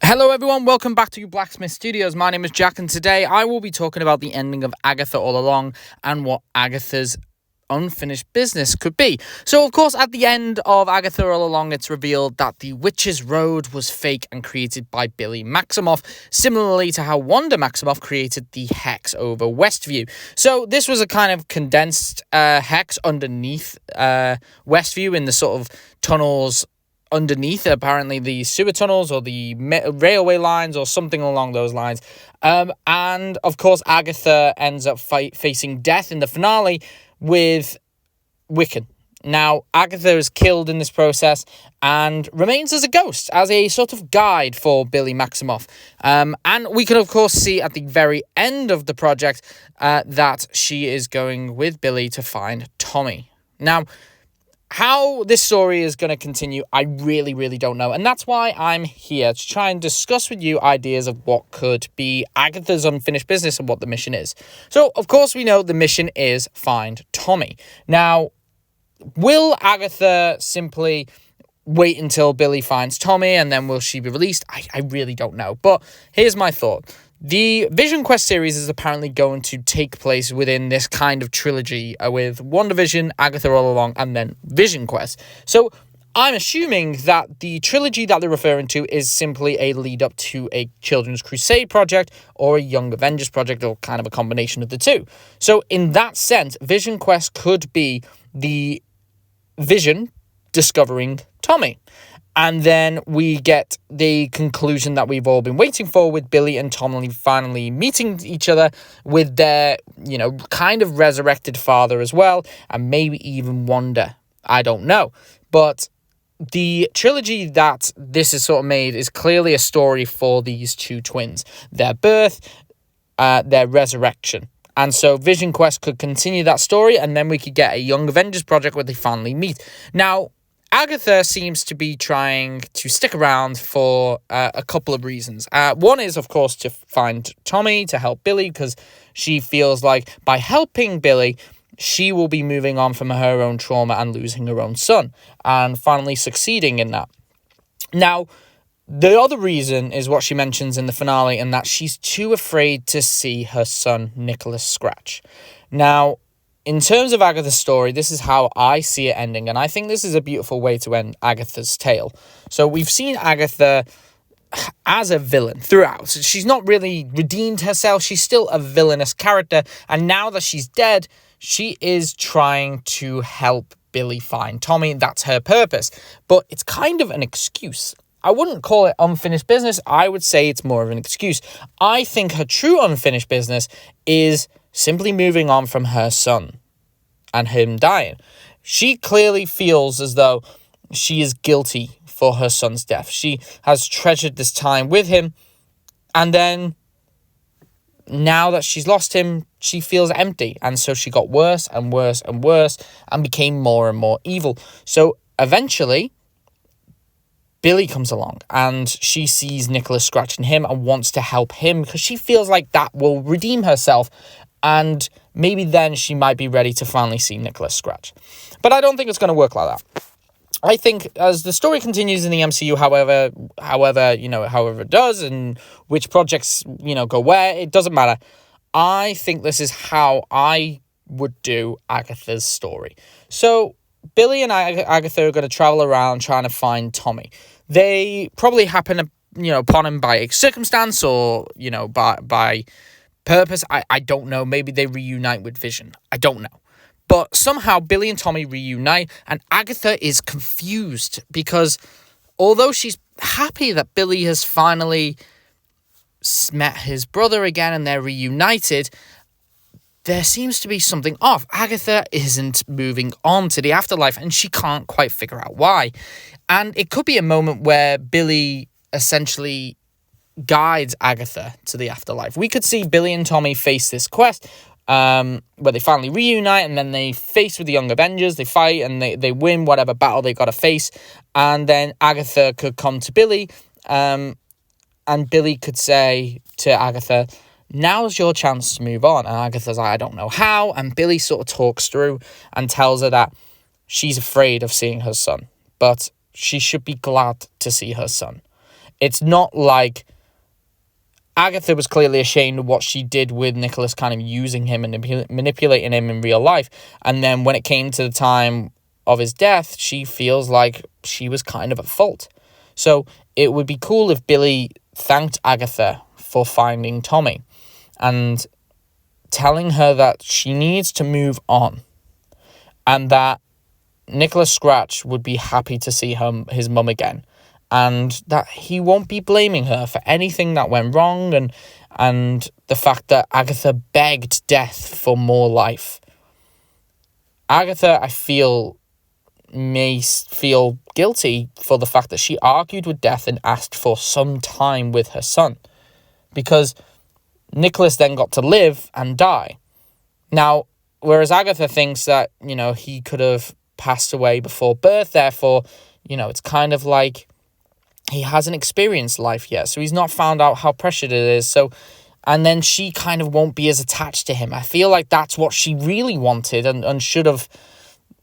Hello everyone, welcome back to Blacksmith Studios. My name is Jack and today I will be talking about the ending of Agatha All Along and what Agatha's unfinished business could be. So of course at the end of Agatha All Along it's revealed that the Witch's Road was fake and created by Billy Maximoff, similarly to how Wanda Maximoff created the hex over Westview. So this was a kind of condensed hex underneath Westview in the sort of tunnels underneath, apparently the sewer tunnels or the railway lines or something along those lines. And of course Agatha ends up facing death in the finale with Wiccan. Now Agatha is killed in this process and remains as a ghost, as a sort of guide for Billy Maximoff. And we can of course see at the very end of the project that she is going with Billy to find Tommy. Now how this story is going to continue, I really don't know. And that's why I'm here to try and discuss with you ideas of what could be Agatha's unfinished business and what the mission is. So, of course, we know the mission is find Tommy. Now, will Agatha simply wait until Billy finds Tommy and then will she be released? I really don't know. But here's my thought. The Vision Quest series is apparently going to take place within this kind of trilogy with WandaVision, Agatha All Along, and then Vision Quest. So I'm assuming that the trilogy that they're referring to is simply a lead up to a Children's Crusade project or a Young Avengers project, or kind of a combination of the two. So in that sense, Vision Quest could be the Vision discovering Tommy. And then we get the conclusion that we've all been waiting for, with Billy and Tommy finally meeting each other with their, kind of resurrected father as well. And maybe even Wanda. I don't know. But the trilogy that this is sort of made is clearly a story for these two twins. Their birth, their resurrection. And so Vision Quest could continue that story, and then we could get a Young Avengers project where they finally meet. Now, Agatha seems to be trying to stick around for a couple of reasons. One is, of course, to find Tommy, to help Billy, because she feels like by helping Billy, she will be moving on from her own trauma and losing her own son, and finally succeeding in that. Now, the other reason is what she mentions in the finale, and that she's too afraid to see her son, Nicholas, scratch. Now, in terms of Agatha's story, this is how I see it ending, and I think this is a beautiful way to end Agatha's tale. So we've seen Agatha as a villain throughout. She's not really redeemed herself. She's still a villainous character, and now that she's dead, she is trying to help Billy find Tommy. That's her purpose, but it's kind of an excuse. I wouldn't call it unfinished business. I would say it's more of an excuse. I think her true unfinished business is simply moving on from her son and him dying. She clearly feels as though she is guilty for her son's death. She has treasured this time with him, and then now that she's lost him, she feels empty, and so she got worse and worse and worse and became more and more evil. So eventually Billy comes along and she sees Nicholas scratching him and wants to help him because she feels like that will redeem herself, and maybe then she might be ready to finally see Nicholas scratch. But I don't think it's going to work like that. I think as the story continues in the MCU, however it does, and which projects, go where, it doesn't matter. I think this is how I would do Agatha's story. So Billy and Agatha are going to travel around trying to find Tommy. They probably happen, upon him by circumstance or, by purpose. I don't know. Maybe they reunite with Vision. I don't know. But somehow Billy and Tommy reunite, and Agatha is confused because although she's happy that Billy has finally met his brother again and they're reunited, there seems to be something off. Agatha isn't moving on to the afterlife, and she can't quite figure out why. And it could be a moment where Billy essentially guides Agatha to the afterlife. We could see Billy and Tommy face this quest where they finally reunite, and then they face with the Young Avengers. They fight and they win whatever battle they got to face. And then Agatha could come to Billy, and Billy could say to Agatha, "Now's your chance to move on." And Agatha's like, "I don't know how." And Billy sort of talks through and tells her that she's afraid of seeing her son, but she should be glad to see her son. It's not like Agatha was clearly ashamed of what she did with Nicholas, kind of using him and manipulating him in real life. And then when it came to the time of his death, she feels like she was kind of at fault. So it would be cool if Billy thanked Agatha for finding Tommy and telling her that she needs to move on, and that Nicholas Scratch would be happy to see his mum again, and that he won't be blaming her for anything that went wrong, and the fact that Agatha begged death for more life. Agatha, I feel, may feel guilty for the fact that she argued with death and asked for some time with her son, because Nicholas then got to live and die. Now, whereas Agatha thinks that, he could have passed away before birth, therefore, it's kind of like he hasn't experienced life yet, so he's not found out how precious it is. So, and then she kind of won't be as attached to him. I feel like that's what she really wanted and should have,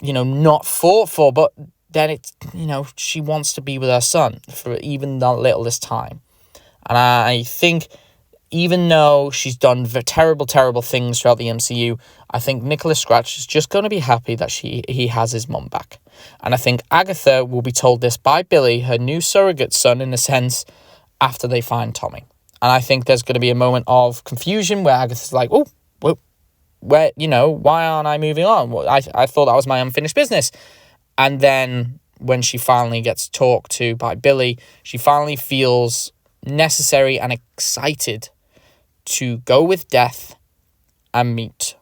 not fought for, but then it's, she wants to be with her son for even the littlest time. And I think, even though she's done terrible, terrible things throughout the MCU, I think Nicholas Scratch is just going to be happy that he has his mum back. And I think Agatha will be told this by Billy, her new surrogate son, in a sense, after they find Tommy. And I think there's going to be a moment of confusion where Agatha's like, oh, well, where, why aren't I moving on? Well, I thought that was my unfinished business. And then when she finally gets talked to by Billy, she finally feels necessary and excited to go with death and meet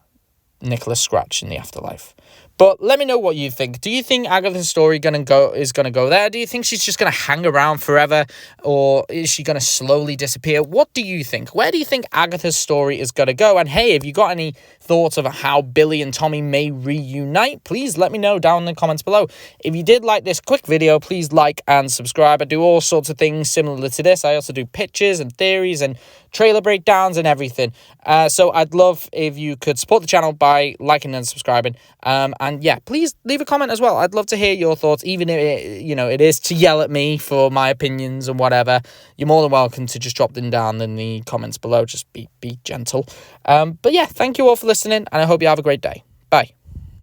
Nicholas Scratch in the afterlife. But let me know what you think. Do you think Agatha's story is gonna go there? Do you think she's just gonna hang around forever, or is she gonna slowly disappear? What do you think? Where do you think Agatha's story is gonna go? And hey, if you got any thoughts of how Billy and Tommy may reunite, please let me know down in the comments below. If you did like this quick video, please like and subscribe. I do all sorts of things similar to this. I also do pictures and theories and trailer breakdowns and everything. So I'd love if you could support the channel by liking and subscribing. And yeah, please leave a comment as well. I'd love to hear your thoughts, even if it is to yell at me for my opinions and whatever. You're more than welcome to just drop them down in the comments below. Just be gentle. But yeah, thank you all for listening, and I hope you have a great day. Bye.